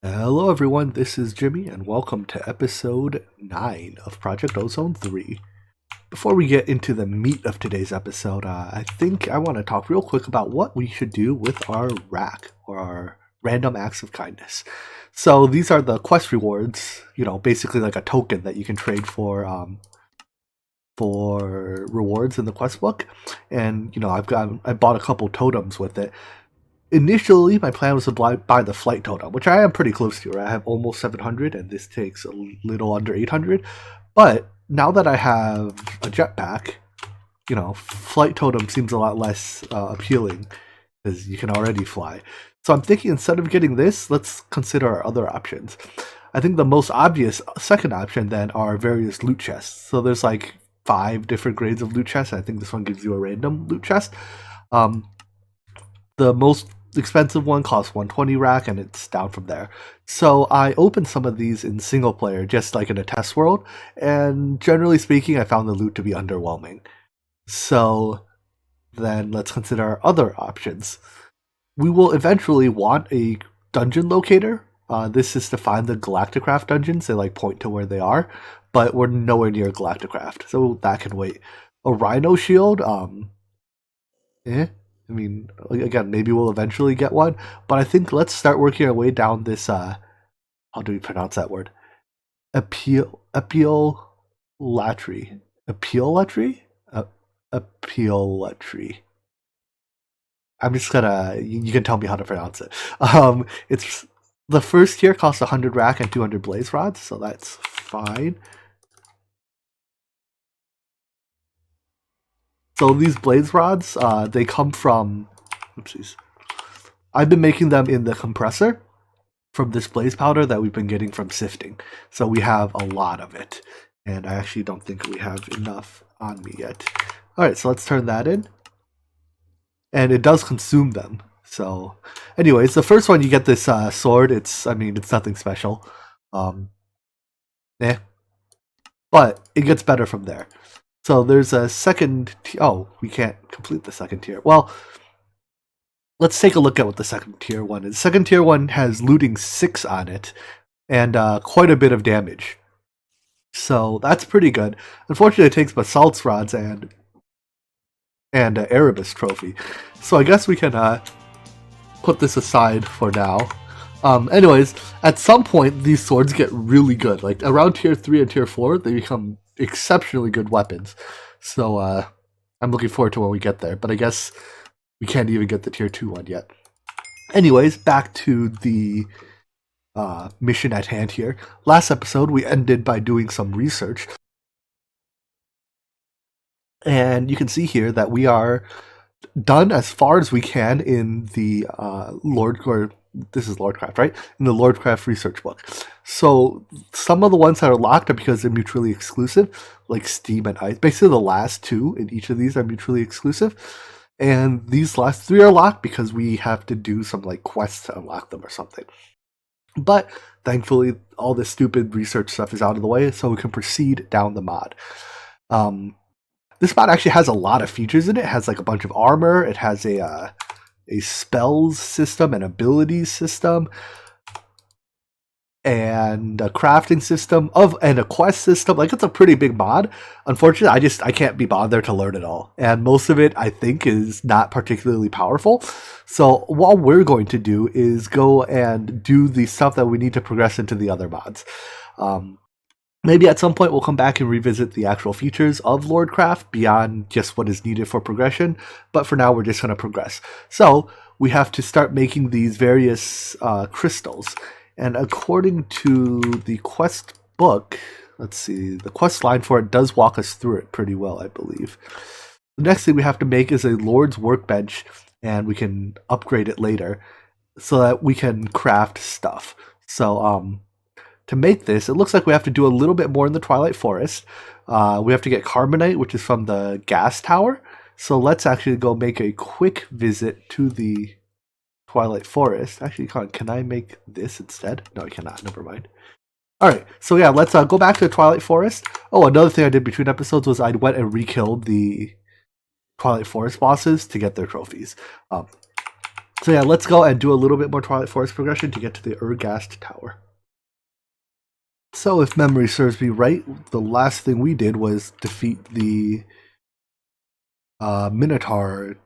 Hello everyone, this is Jimmy and welcome to episode 9 of Project Ozone 3. Before we get into the meat of today's episode, I think I want to talk real quick about what we should do with our rack, or our random acts of kindness. So these are the quest rewards, basically like a token that you can trade for rewards in the quest book. And I bought a couple totems with it. Initially, my plan was to buy the flight totem, which I am pretty close to. Right? I have almost 700, and this takes a little under 800. But now that I have a jetpack, flight totem seems a lot less appealing because you can already fly. So I'm thinking instead of getting this, let's consider our other options. I think the most obvious second option then are various loot chests. So there's like 5 different grades of loot chests. I think this one gives you a random loot chest. The most expensive one costs 120 rack, and it's down from there. So I opened some of these in single player, just like in a test world, and generally speaking, I found the loot to be underwhelming. So then let's consider our other options. We will eventually want a dungeon locator. This is to find the Galacticraft dungeons. They point to where they are, but we're nowhere near Galacticraft, so that can wait. A Rhino shield, I mean, again, maybe we'll eventually get one, but I think let's start working our way down this, how do we pronounce that word? Epiolatry. Epiolatry? Epiolatry. I'm just gonna, you can tell me how to pronounce it. It's, the first tier costs 100 rack and 200 blaze rods, so that's fine. So these blaze rods, they come from, oopsies. I've been making them in the compressor from this blaze powder that we've been getting from sifting. So we have a lot of it. And I actually don't think we have enough on me yet. Alright, so let's turn that in. And it does consume them. So, anyways, the first one you get this sword. It's nothing special. But it gets better from there. So there's a second. We can't complete the second tier. Well, let's take a look at what the second tier one is. Second tier one has looting 6 on it, and quite a bit of damage. So that's pretty good. Unfortunately, it takes basalt rods and Erebus trophy. So I guess we can put this aside for now. Anyways, at some point these swords get really good. Like around tier 3 and tier 4, they become exceptionally good weapons. So I'm looking forward to when we get there, but I guess we can't even get the tier 2 one yet. Anyways, back to the mission at hand here. Last episode we ended by doing some research, and you can see here that we are done as far as we can in the this is Lordcraft, right? In the Lordcraft research book. So some of the ones that are locked are because they're mutually exclusive, like Steam and Ice. Basically, the last 2 in each of these are mutually exclusive. And these last 3 are locked because we have to do some quests to unlock them or something. But thankfully, all this stupid research stuff is out of the way, so we can proceed down the mod. This mod actually has a lot of features in it. It has a bunch of armor. It has a spells system, an abilities system, and a crafting system and a quest system. It's a pretty big mod. Unfortunately, I can't be bothered to learn it all, and most of it I think is not particularly powerful. So what we're going to do is go and do the stuff that we need to progress into the other mods. Maybe at some point we'll come back and revisit the actual features of Lordcraft beyond just what is needed for progression, but for now we're just going to progress. So we have to start making these various crystals, and according to the quest book, let's see, the quest line for it does walk us through it pretty well, I believe. The next thing we have to make is a Lord's Workbench, and we can upgrade it later so that we can craft stuff. So, to make this, it looks like we have to do a little bit more in the Twilight Forest. We have to get carbonite, which is from the gas tower. So let's actually go make a quick visit to the Twilight Forest. Actually, can I make this instead? No, I cannot. Never mind. Alright, so yeah, let's go back to the Twilight Forest. Oh, another thing I did between episodes was I went and re-killed the Twilight Forest bosses to get their trophies. So yeah, let's go and do a little bit more Twilight Forest progression to get to the Ergast Tower. So if memory serves me right, the last thing we did was defeat the Minotaur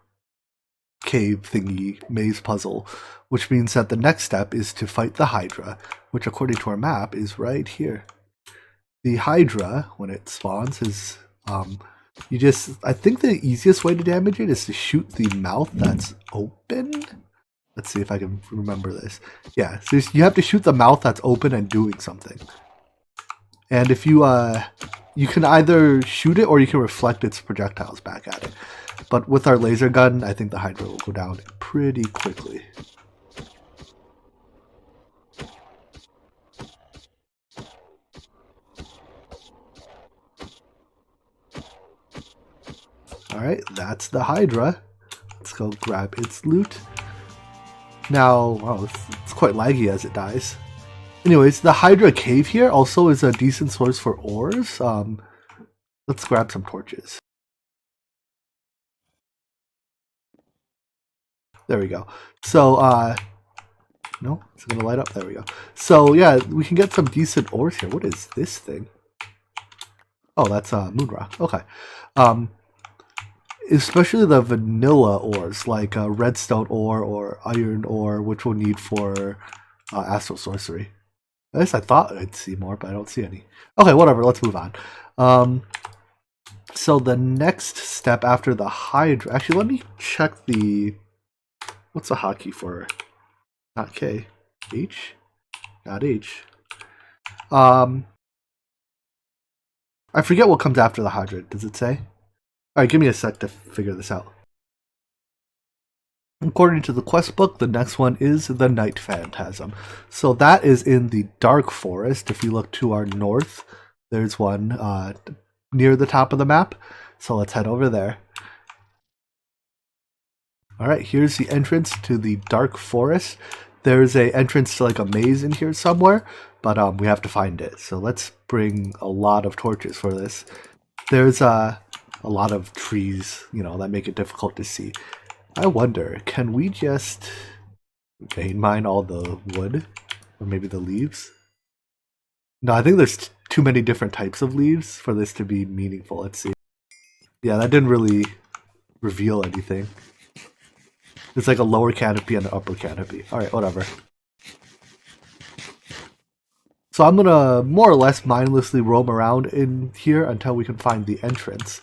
cave thingy maze puzzle, which means that the next step is to fight the Hydra, which according to our map is right here. The Hydra, when it spawns, is I think the easiest way to damage it is to shoot the mouth that's open. Let's see if I can remember this. Yeah, so you have to shoot the mouth that's open and doing something. And if you can either shoot it or you can reflect its projectiles back at it. But with our laser gun, I think the Hydra will go down pretty quickly. Alright, that's the Hydra. Let's go grab its loot. Now, wow, it's quite laggy as it dies. Anyways, the Hydra cave here also is a decent source for ores. Let's grab some torches. There we go. So, no, it's going to light up. There we go. So, yeah, we can get some decent ores here. What is this thing? Oh, that's moon rock. Okay. Especially the vanilla ores, like redstone ore or iron ore, which we'll need for astral sorcery. At least I thought I'd see more, but I don't see any. Okay, whatever. Let's move on. So the next step after the Hydra... Actually, let me check the... What's the hotkey for? Not K. H? Not H. I forget what comes after the Hydra. Does it say? Alright, give me a sec to figure this out. According to the quest book, the next one is the Night Phantasm. So that is in the Dark Forest. If you look to our north, there's one near the top of the map. So let's head over there. Alright, here's the entrance to the Dark Forest. There's an entrance to like a maze in here somewhere, but we have to find it. So let's bring a lot of torches for this. There's a lot of trees, that make it difficult to see. I wonder, can we just vein mine all the wood? Or maybe the leaves? No, I think there's too many different types of leaves for this to be meaningful. Let's see. Yeah, that didn't really reveal anything. It's like a lower canopy and an upper canopy. Alright, whatever. So I'm going to more or less mindlessly roam around in here until we can find the entrance.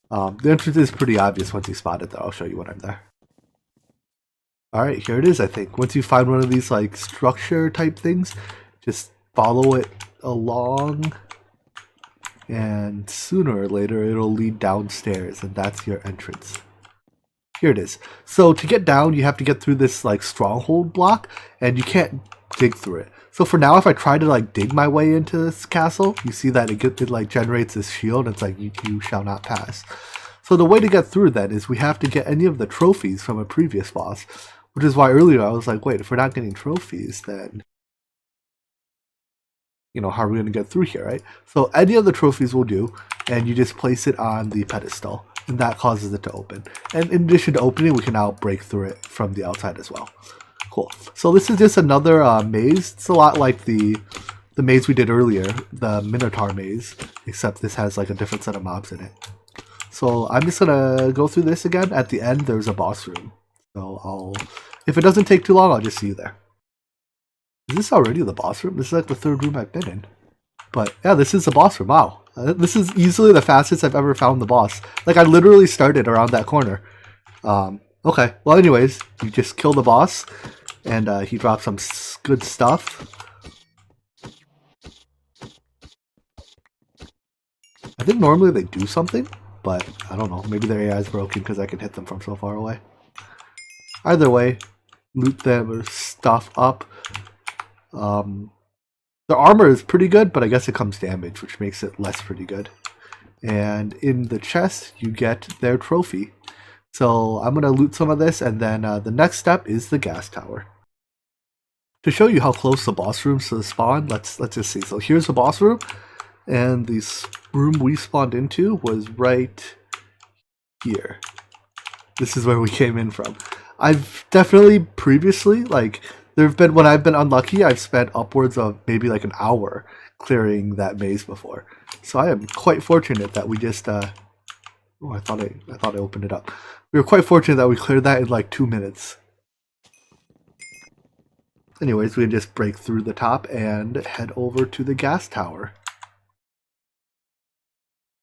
The entrance is pretty obvious once you spot it, though. I'll show you when I'm there. Alright, here it is, I think. Once you find one of these, like, structure type things, just follow it along, and sooner or later it'll lead downstairs, and that's your entrance. Here it is. So to get down, you have to get through this, like, stronghold block, and you can't dig through it. So for now, if I try to, like, dig my way into this castle, you see that it like, generates this shield, and it's like, you shall not pass. So the way to get through that is we have to get any of the trophies from a previous boss, which is why earlier I was like, wait, if we're not getting trophies, then, how are we going to get through here, right? So any of the trophies will do, and you just place it on the pedestal, and that causes it to open. And in addition to opening, we can now break through it from the outside as well. Cool. So this is just another maze. It's a lot like the maze we did earlier, the Minotaur maze, except this has like a different set of mobs in it. So I'm just gonna go through this again. At the end, there's a boss room. So if it doesn't take too long, I'll just see you there. Is this already the boss room? This is like the third room I've been in. But yeah, this is the boss room. Wow. This is easily the fastest I've ever found the boss. Like I literally started around that corner. Okay. Well, anyways, you just kill the boss. And he drops some good stuff. I think normally they do something, but I don't know. Maybe their AI is broken because I can hit them from so far away. Either way, loot their stuff up. Their armor is pretty good, but I guess it comes damaged, which makes it less pretty good. And in the chest, you get their trophy. So I'm going to loot some of this, and then the next step is the gas tower. To show you how close the boss rooms to the spawn, let's just see. So here's the boss room, and the room we spawned into was right here. This is where we came in from. I've definitely previously, like, there have been, when I've been unlucky, I've spent upwards of maybe like an hour clearing that maze before. So I am quite fortunate that we just, oh, I thought I opened it up. We were quite fortunate that we cleared that in like 2 minutes. Anyways, we can just break through the top and head over to the gas tower.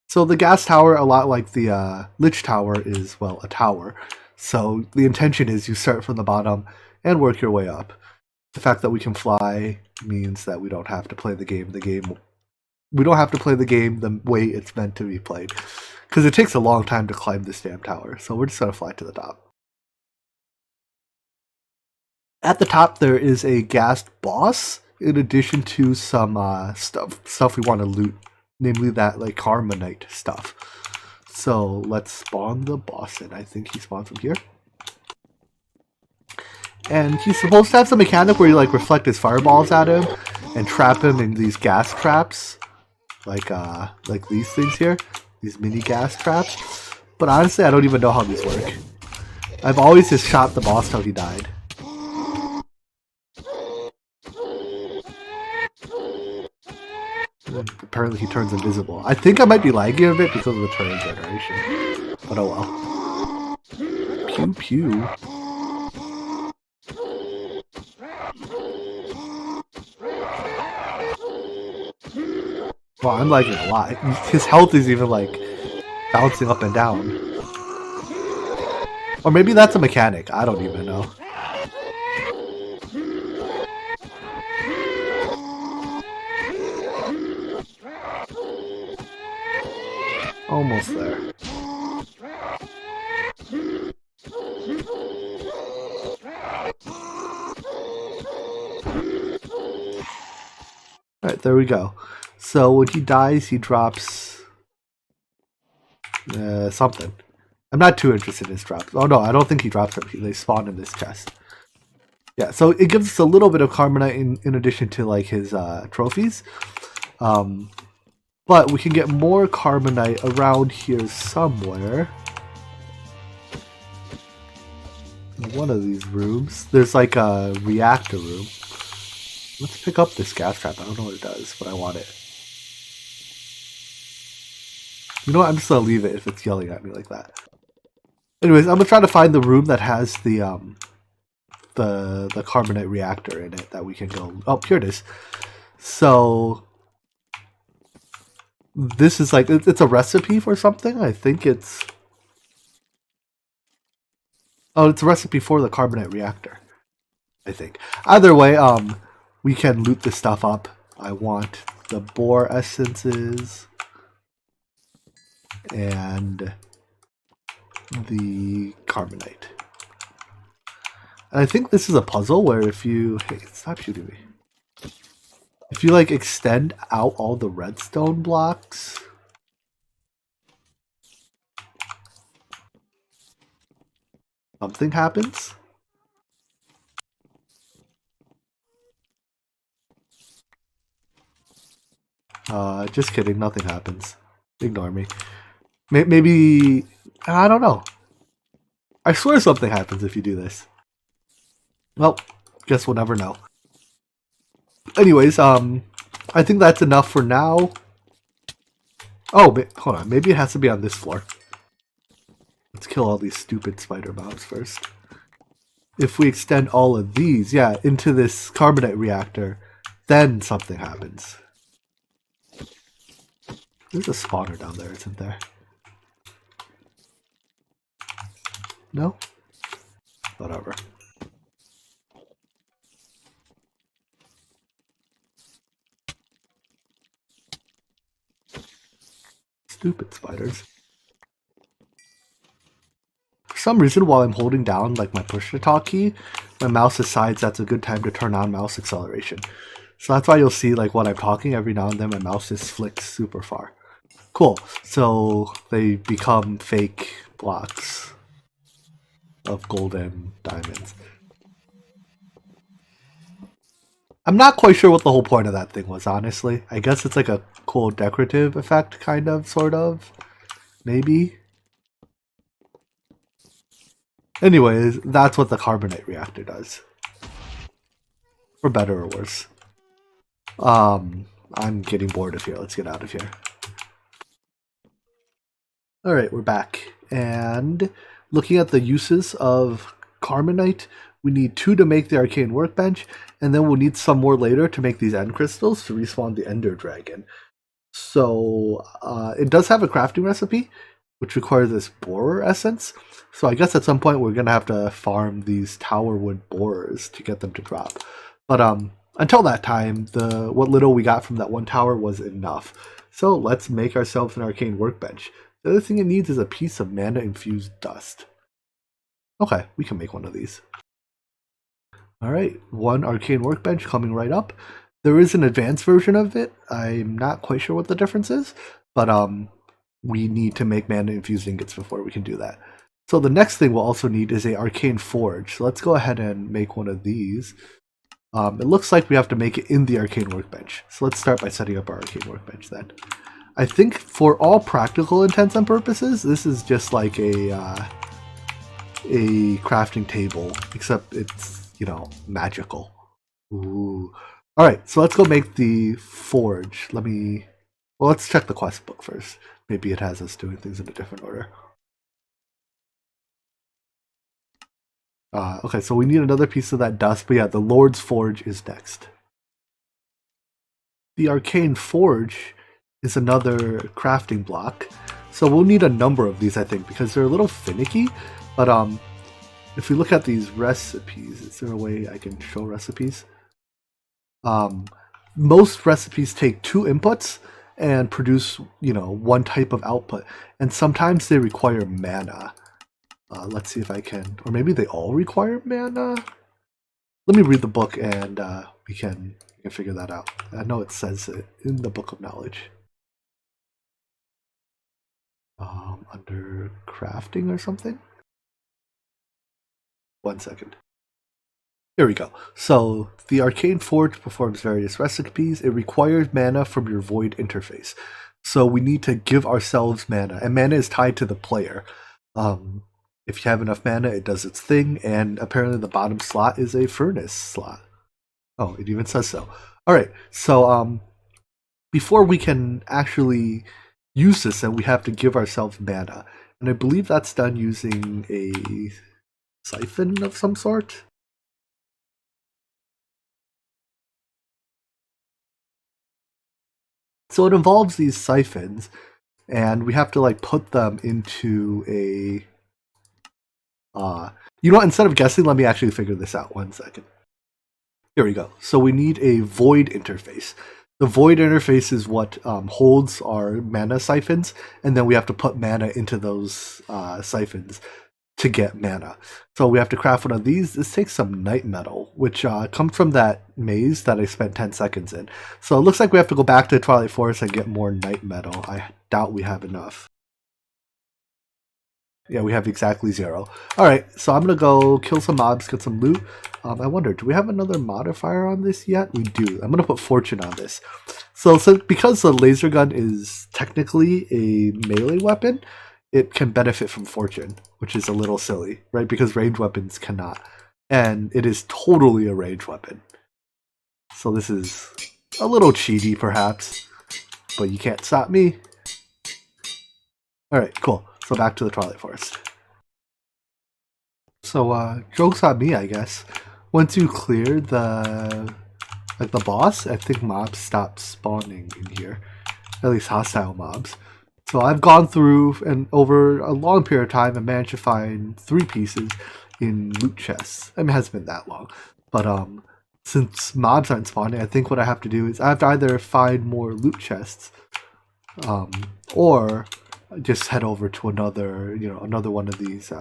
So the gas tower, a lot like the Lich Tower, is, well, a tower. So the intention is you start from the bottom and work your way up. The fact that we can fly means that we don't have to play the game. We don't have to play the game the way it's meant to be played. Because it takes a long time to climb this damn tower. So we're just going to fly to the top. At the top, there is a ghast boss, in addition to some stuff we want to loot. Namely that, like, Carbonite stuff. So let's spawn the boss in. I think he spawns from here. And he's supposed to have some mechanic where you, like, reflect his fireballs at him and trap him in these gas traps. Like these things here. These mini gas traps. But honestly, I don't even know how these work. I've always just shot the boss till he died. Apparently he turns invisible. I think I might be lagging a bit because of the turn generation. But oh well. Pew pew. Well, I'm lagging a lot. His health is even like bouncing up and down. Or maybe that's a mechanic. I don't even know. Almost there. Alright, there we go. So when he dies, he drops something. I'm not too interested in his drops. Oh no, I don't think he drops them. They spawn in this chest. Yeah, so it gives us a little bit of Carbonite in addition to like his trophies. But we can get more Carbonite around here somewhere. In one of these rooms. There's like a reactor room. Let's pick up this gas trap. I don't know what it does, but I want it. You know what? I'm just gonna leave it if it's yelling at me like that. Anyways, I'm gonna try to find the room that has the Carbonite reactor in it that we can go. Oh, here it is. So this is like, it's a recipe for something. I think it's... Oh, it's a recipe for the Carbonite reactor. I think. Either way, we can loot this stuff up. I want the boar essences and the Carbonite. And I think this is a puzzle where if you... Hey, stop shooting me. If you like extend out all the redstone blocks, something happens. Just kidding, nothing happens. Ignore me. Maybe, I don't know. I swear something happens if you do this. Well, guess we'll never know. Anyways, I think that's enough for now. Oh, hold on. Maybe it has to be on this floor. Let's kill all these stupid spider mobs first. If we extend all of these, yeah, into this Carbonite reactor, then something happens. There's a spawner down there, isn't there? No? Whatever. Stupid spiders. For some reason, while I'm holding down like my push-to-talk key, my mouse decides that's a good time to turn on mouse acceleration. So that's why you'll see, like, when I'm talking, every now and then my mouse just flicks super far. Cool. So they become fake blocks of golden diamonds. I'm not quite sure what the whole point of that thing was, honestly. I guess it's like a cool decorative effect, kind of, sort of. Maybe. Anyways, that's what the carbonite reactor does. For better or worse. I'm getting bored of here. Let's get out of here. Alright, we're back. And looking at the uses of carbonite, we need 2 to make the arcane workbench, and then we'll need some more later to make these end crystals to respawn the ender dragon. So it does have a crafting recipe, which requires this borer essence. So I guess at some point we're going to have to farm these tower wood borers to get them to drop. But until that time, what little we got from that one tower was enough. So let's make ourselves an arcane workbench. The other thing it needs is a piece of mana-infused dust. Okay, we can make one of these. Alright, 1 arcane workbench coming right up. There is an advanced version of it. I'm not quite sure what the difference is, but we need to make mana-infused ingots before we can do that. So the next thing we'll also need is a arcane forge. So let's go ahead and make one of these. It looks like we have to make it in the arcane workbench. So let's start by setting up our arcane workbench then. I think for all practical intents and purposes, this is just like a crafting table, except it's, you know, magical. Ooh. Alright, so let's go make the forge. Let's check the quest book first. Maybe it has us doing things in a different order. Okay, so we need another piece of that dust, but yeah, the Lord's Forge is next. The Arcane Forge is another crafting block, so we'll need a number of these, I think, because they're a little finicky, but if we look at these recipes, is there a way I can show recipes? Most recipes take 2 inputs and produce, you know, 1 type of output, and sometimes they require mana. Let's see if I can, or maybe they all require mana? Let me read the book and we can figure that out. I know it says it in the Book of Knowledge. Under crafting or something? 1 second. Here we go. So the Arcane Forge performs various recipes. It requires mana from your Void interface. So we need to give ourselves mana, and mana is tied to the player. If you have enough mana, it does its thing, and apparently the bottom slot is a furnace slot. Oh, it even says so. Alright, so before we can actually use this, then we have to give ourselves mana. And I believe that's done using a siphon of some sort. So it involves these siphons, and we have to like put them into a you know what, instead of guessing, let me actually figure this out. 1 second. Here we go. So we need a void interface. The void interface is what holds our mana siphons, and then we have to put mana into those siphons to get mana. So we have to craft one of these. This takes some night metal, which comes from that maze that I spent 10 seconds in. So it looks like we have to go back to Twilight Forest and get more night metal. I doubt we have enough. Yeah, we have exactly 0. Alright, so I'm going to go kill some mobs, get some loot. I wonder, do we have another modifier on this yet? We do. I'm going to put fortune on this. So because the laser gun is technically a melee weapon, it can benefit from fortune, which is a little silly, right? Because ranged weapons cannot. And it is totally a ranged weapon. So this is a little cheaty, perhaps. But you can't stop me. Alright, cool. So back to the Twilight Forest. So, joke's on me, I guess. Once you clear the boss, I think mobs stop spawning in here. At least hostile mobs. So I've gone through and over a long period of time and managed to find 3 pieces in loot chests. I mean, it hasn't been that long. But since mobs aren't spawning, I think what I have to do is I have to either find more loot chests or just head over to another one of these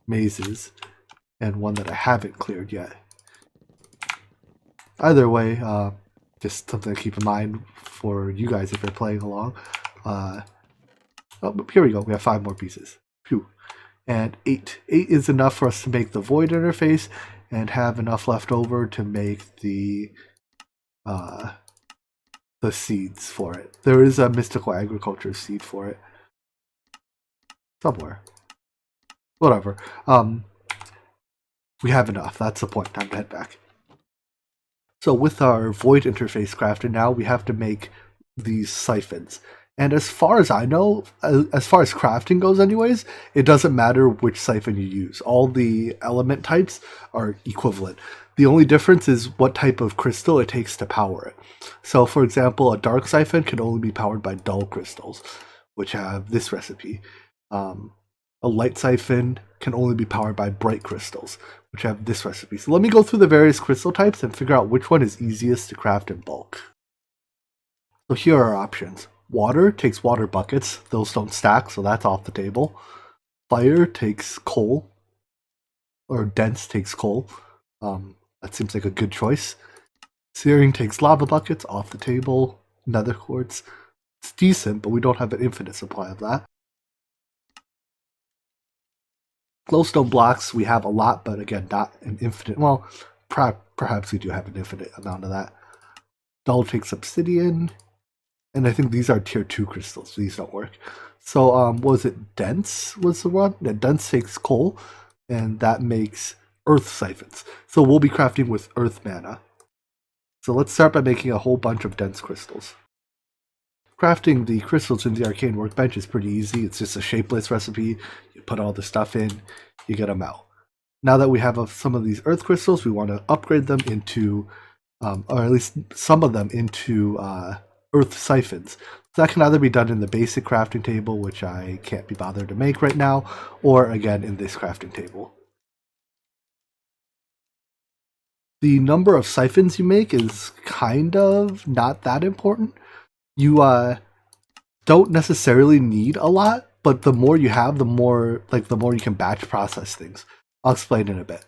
mazes, and one that I haven't cleared yet. Either way, just something to keep in mind for you guys if you're playing along. Oh, here we go. We have 5 more pieces. Phew. And 8. 8 is enough for us to make the void interface and have enough left over to make the seeds for it. There is a mystical agriculture seed for it somewhere. whatever. We have enough. That's the point. Time to head back. So with our void interface crafted now, we have to make these siphons. And as far as I know, as far as crafting goes anyways, it doesn't matter which siphon you use. All the element types are equivalent. The only difference is what type of crystal it takes to power it. So for example, a dark siphon can only be powered by dull crystals, which have this recipe. A light siphon can only be powered by bright crystals, which have this recipe. So let me go through the various crystal types and figure out which one is easiest to craft in bulk. So here are our options. Water takes water buckets. Those don't stack, so that's off the table. Fire takes coal. Or dense takes coal. That seems like a good choice. Searing takes lava buckets, off the table. Nether quartz. It's decent, but we don't have an infinite supply of that. Glowstone blocks, we have a lot, but again, not an infinite. Well, perhaps we do have an infinite amount of that. Dull takes obsidian. And I think these are tier 2 crystals. These don't work. So, was it dense was the one? Yeah, dense takes coal, and that makes earth siphons. So we'll be crafting with earth mana. So let's start by making a whole bunch of dense crystals. Crafting the crystals in the arcane workbench is pretty easy. It's just a shapeless recipe. You put all the stuff in, you get them out. Now that we have some of these earth crystals, we want to upgrade them into, or at least some of them into earth siphons. So that can either be done in the basic crafting table, which I can't be bothered to make right now, or again in this crafting table. The number of siphons you make is kind of not that important. You don't necessarily need a lot, but the more you have, the more you can batch process things. I'll explain in a bit.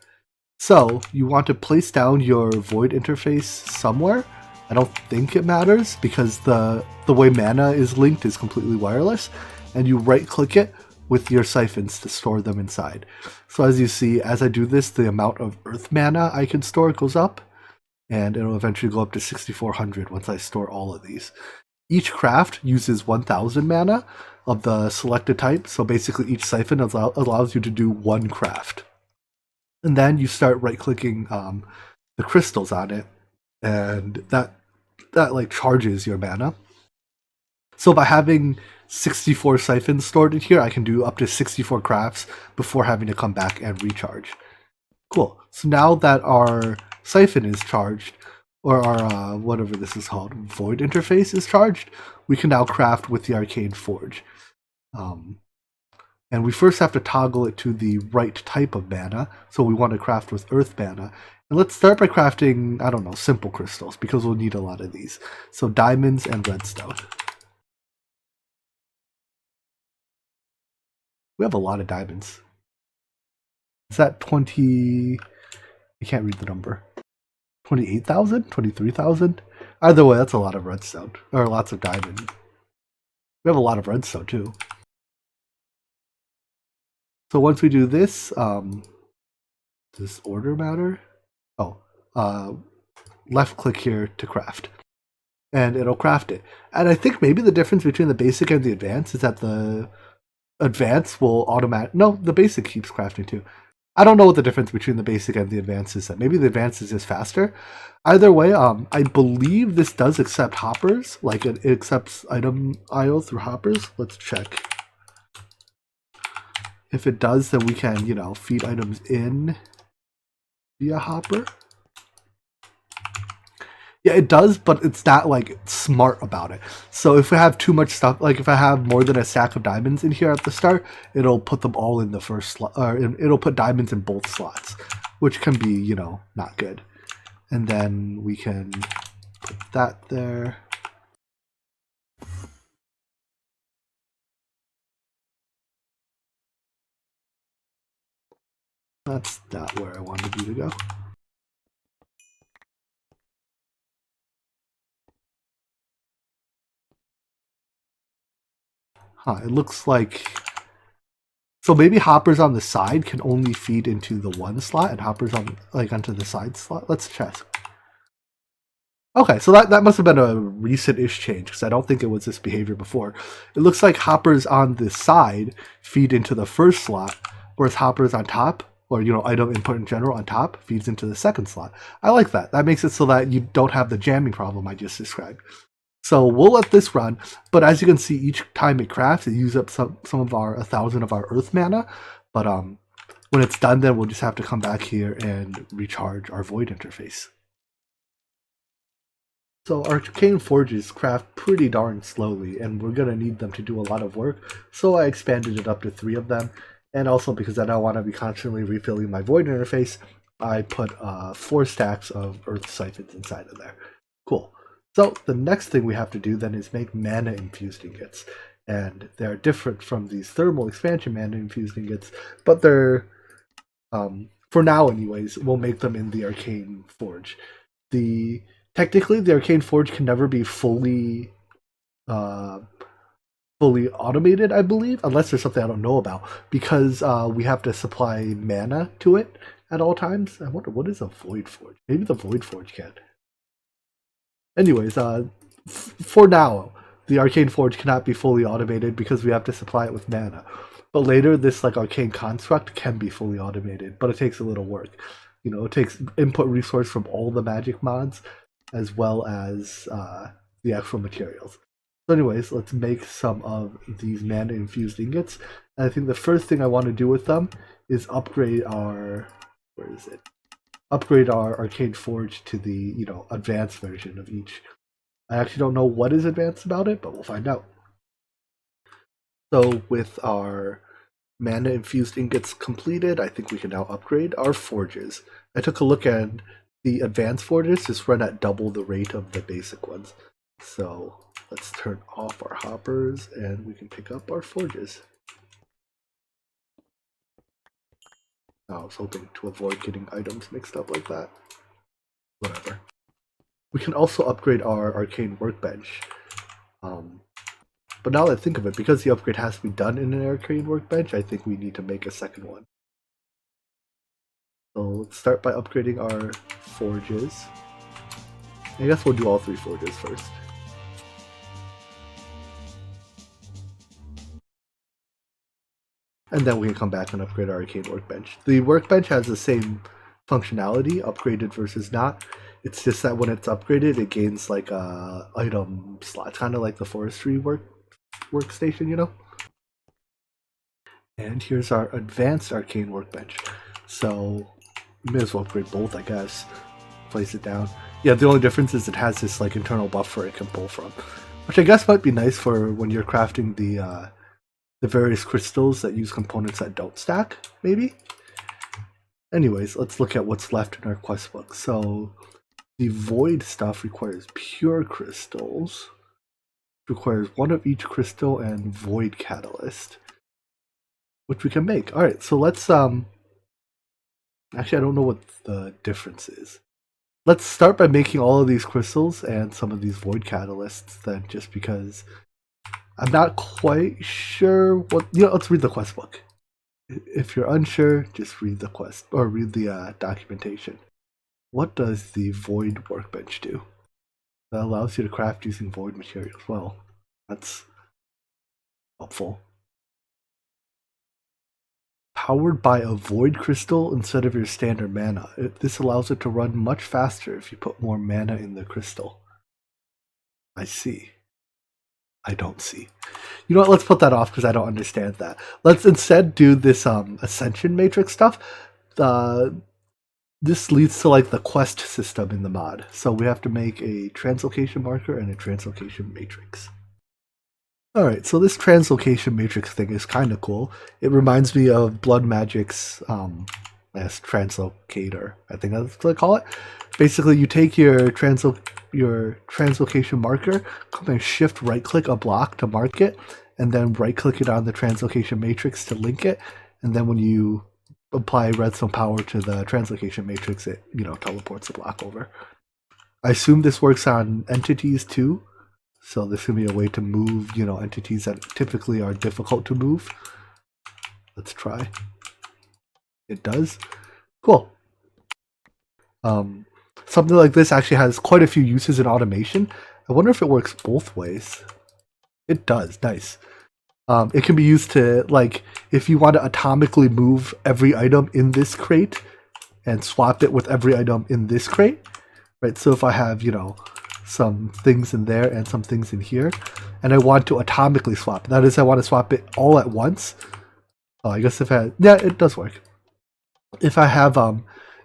So you want to place down your void interface somewhere. I don't think it matters because the way mana is linked is completely wireless, and you right click it with your siphons to store them inside. So as you see, as I do this, the amount of earth mana I can store goes up, and it'll eventually go up to 6400 once I store all of these. Each craft uses 1000 mana of the selected type, so basically each siphon allows you to do one craft. And then you start right clicking the crystals on it, and that like charges your mana. So by having 64 siphons stored in here, I can do up to 64 crafts before having to come back and recharge. Cool. So now that our siphon is charged, or our whatever this is called, void interface is charged, we can now craft with the arcane forge. And we first have to toggle it to the right type of mana, so we want to craft with earth mana. And let's start by crafting, I don't know, simple crystals, because we'll need a lot of these. So diamonds and redstone. We have a lot of diamonds. Is that 20... I can't read the number. 28,000? 23,000? Either way, that's a lot of redstone. Or lots of diamond. We have a lot of redstone, too. So once we do this, does this order matter? Oh, left click here to craft. And it'll craft it. And I think maybe the difference between the basic and the advanced is that the advanced will no, the basic keeps crafting too. I don't know what the difference between the basic and the advanced is. Maybe the advanced is just faster. Either way, I believe this does accept hoppers. Like it accepts item IO through hoppers. Let's check. If it does, then we can, feed items in via hopper. Yeah, it does, but it's not like smart about it. So if we have too much stuff, like if I have more than a stack of diamonds in here at the start, it'll put them all in the first slot, or it'll put diamonds in both slots, which can be, not good. And then we can put that there. That's not where I wanted you to go. It looks like... So maybe hoppers on the side can only feed into the one slot, and hoppers on onto the side slot. Let's check. Okay, so that must have been a recent-ish change, because I don't think it was this behavior before. It looks like hoppers on the side feed into the first slot, whereas hoppers on top, or item input in general on top, feeds into the second slot. I like that. That makes it so that you don't have the jamming problem I just described. So we'll let this run, but as you can see, each time it crafts, it uses up some of our 1,000 of our earth mana. But when it's done, then we'll just have to come back here and recharge our void interface. So arcane forges craft pretty darn slowly, and we're going to need them to do a lot of work, so I expanded it up to 3 of them, and also because I don't want to be constantly refilling my void interface, I put 4 stacks of earth siphons inside of there. Cool. So the next thing we have to do then is make mana infused ingots, and they're different from these thermal expansion mana infused ingots, but they're, for now anyways, we'll make them in the arcane forge. Technically, the arcane forge can never be fully automated, I believe, unless there's something I don't know about, because we have to supply mana to it at all times. I wonder, what is a void forge? Maybe the void forge can. Anyways, for now, the arcane forge cannot be fully automated because we have to supply it with mana. But later, this arcane construct can be fully automated, but it takes a little work. It takes input resource from all the magic mods, as well as the actual materials. So anyways, let's make some of these mana infused ingots. And I think the first thing I want to do with them is upgrade our, upgrade our arcane forge to the, advanced version of each. I actually don't know what is advanced about it, but we'll find out. So with our mana infused ingots completed, I think we can now upgrade our forges. I took a look at the advanced forges, just run at double the rate of the basic ones. So let's turn off our hoppers and we can pick up our forges. I was hoping to avoid getting items mixed up like that. Whatever. We can also upgrade our arcane workbench. But now that I think of it, because the upgrade has to be done in an arcane workbench, I think we need to make a second one. So let's start by upgrading our forges. I guess we'll do all 3 forges first. And then we can come back and upgrade our arcane workbench. The workbench has the same functionality, upgraded versus not. It's just that when it's upgraded, it gains item slots, kind of like the forestry workstation, And here's our advanced arcane workbench. So you may as well upgrade both, I guess. Place it down. Yeah, the only difference is it has this internal buffer it can pull from, which I guess might be nice for when you're crafting the various crystals that use components that don't stack, maybe. Anyways, let's look at what's left in our quest book. So the void stuff requires pure crystals. Requires 1 of each crystal and void catalyst, which we can make. All right, so let's actually, I don't know what the difference is. Let's start by making all of these crystals and some of these void catalysts then, just because I'm not quite sure what... let's read the quest book. If you're unsure, just read the quest, or read the documentation. What does the void workbench do? That allows you to craft using void materials. Well, that's helpful. Powered by a void crystal instead of your standard mana. This allows it to run much faster if you put more mana in the crystal. I see. I don't see. You know what, let's put that off because I don't understand that. Let's instead do this Ascension matrix stuff. This leads to the quest system in the mod. So we have to make a translocation marker and a translocation matrix. Alright, so this translocation matrix thing is kind of cool. It reminds me of Blood Magic's as translocator, I think that's what they call it. Basically, you take your translocation marker, come and shift right click a block to mark it, and then right click it on the translocation matrix to link it, and then when you apply redstone power to the translocation matrix, it teleports the block over. I assume this works on entities too. So this can be a way to move, entities that typically are difficult to move. Let's try. It does. Cool. Something like this actually has quite a few uses in automation. I wonder if it works both ways. It does. Nice. It can be used to, like, if you want to atomically move every item in this crate and swap it with every item in this crate, right? So if I have, some things in there and some things in here, and I want to atomically swap, that is, I want to swap it all at once. Oh, I guess yeah, it does work. If I have,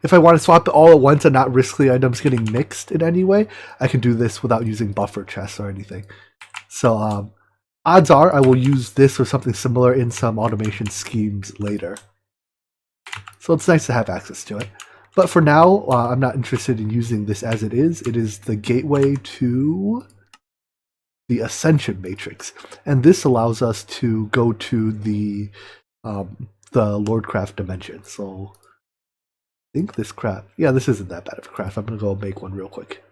if I want to swap it all at once and not risk the items getting mixed in any way, I can do this without using buffer chests or anything. So, odds are I will use this or something similar in some automation schemes later. So it's nice to have access to it. But for now, I'm not interested in using this as it is. It is the gateway to the Ascension matrix. And this allows us to go to the Lordcraft dimension. So I think this craft, yeah, this isn't that bad of a craft. I'm going to go make one real quick.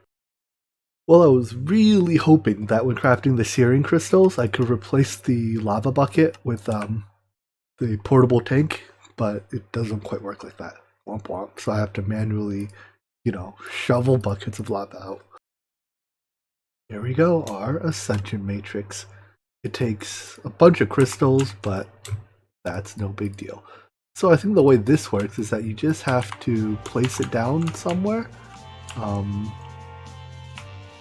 Well, I was really hoping that when crafting the searing crystals, I could replace the lava bucket with the portable tank, but it doesn't quite work like that. Womp womp. So I have to manually, shovel buckets of lava out. Here we go, our Ascension matrix. It takes a bunch of crystals, but that's no big deal. So I think the way this works is that you just have to place it down somewhere.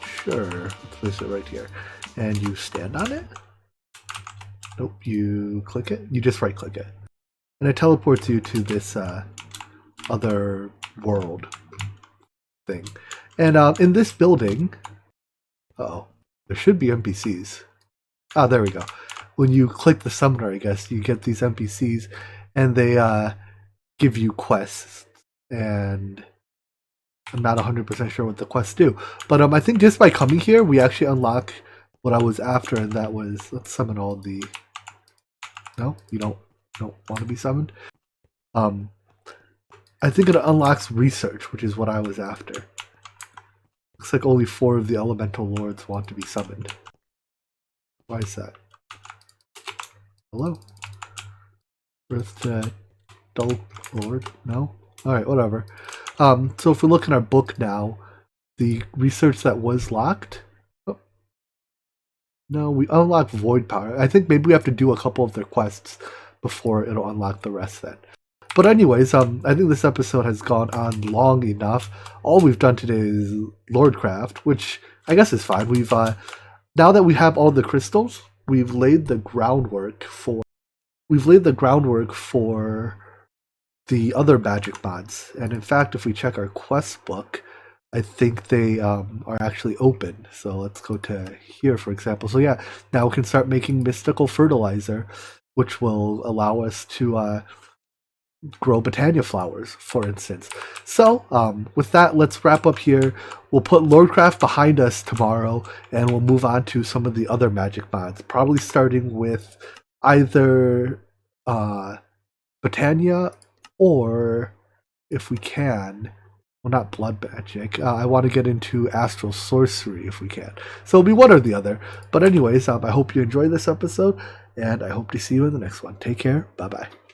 Sure, let's place it right here. And you stand on it. Nope, you click it. You just right click it. And it teleports you to this other world thing. And in this building, there should be NPCs. Oh, there we go. When you click the summoner, I guess, you get these NPCs, and they give you quests. And I'm not 100% sure what the quests do. But I think just by coming here, we actually unlock what I was after, and that was, let's summon all the... No? You don't want to be summoned? I think it unlocks research, which is what I was after. Looks like only 4 of the elemental lords want to be summoned. Why is that? Hello? Where's the dull lord? No? Alright, whatever. So if we look in our book now, the research that was locked... Oh. No, we unlocked void power. I think maybe we have to do a couple of their quests before it'll unlock the rest then. But anyways, I think this episode has gone on long enough. All we've done today is Lordcraft, which I guess is fine. We've now that we have all the crystals, we've laid the groundwork for the other magic mods. And in fact, if we check our quest book, I think they are actually open. So let's go to here, for example. So yeah, now we can start making mystical fertilizer, which will allow us to grow Botania flowers, for instance. So with that, let's wrap up here. We'll put Lordcraft behind us tomorrow, and we'll move on to some of the other magic mods, probably starting with either Botania, or if we can, well, not blood magic. I want to get into astral sorcery if we can. So it'll be one or the other. But anyways, I hope you enjoyed this episode, and I hope to see you in the next one. Take care. Bye-bye.